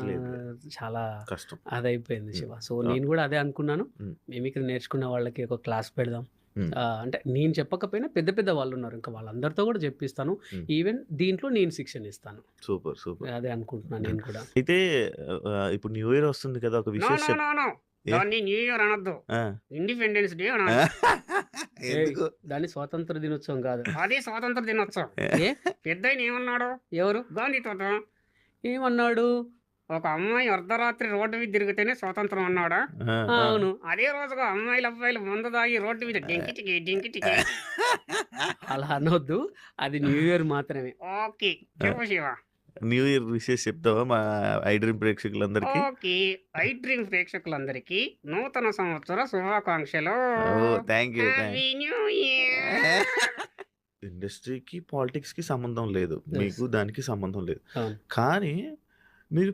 లేదు. లేదు. చాలా కష్టం. అదయిపోయింది హ్మ్. శివ. సో, అవును. నేను గూడా అదే అనుకున్నాను. హ్మ్. మిమిక్రీ నేర్చుకున్న వాళ్ళకి ఒక క్లాస్ పెడదాం. హ్మ్. అంటే నేను చెప్పకపోయినా పెద్ద పెద్ద వాళ్ళున్నారు. ఇంకా వాళ్ళందరితో గూడా జెప్పిస్తాను. హ్మ్. ఈవెన్ దీంట్లో నేను శిక్షణ ఇస్తాను. సూపర్. సూపర్. అదే అనుకుంటున్నాను డన్. నేను కూడా. అయితే ఇప్పుడు న్యూ ఇయర్ వస్తుంది కదా! ఒక నో, విషయం నో, నో, నో. ఏ దాన్ని న్యూ ఇయర్ అనొద్దు. ఆ! ఇండిపెండెన్స్ డే అనాలి. ఏయ్! ఎందుకు? దాన్ని స్వాతంత్ర దినోత్సవం గాదు. అది స్వాతంత్ర దినోత్సవం. ఏ? పెద్దాయన ఏమన్నాడు? ఎవరు? గాంధీ తాత. ఏమన్నాడు? ఒక అమ్మాయి అర్ధరాత్రి రోడ్డు మీద తిరిగితేనే స్వాతంత్రం అన్నాడా? ఆ! ఆ! ఆ! అవును. అదే రోజుగా అమ్మాయిలు, అబ్బాయిలు మందు తాగి రోడ్డు మీద డింకిటికి, డింకిటికి. అలా అనొద్దు. అది న్యూ ఇయర్ మాత్రమే. ఓకే. చెప్పు శివ. న్యూ ఇయర్ విషెస్ చెప్తావా మా ఐ డ్రీమ్ ప్రేక్షకులందరికీ? ఓకే. ఐ డ్రీమ్ ప్రేక్షకులందరికీ నూతన సంవత్సర శుభాకాంక్షలు. Oh! Thank you. Happy new year. ఇండస్ట్రీకి, పాలిటిక్స్‌కి సంబంధం లేదు. యెస్. మీకు దానికి సంబంధం లేదు. అవును. కానీ మీరు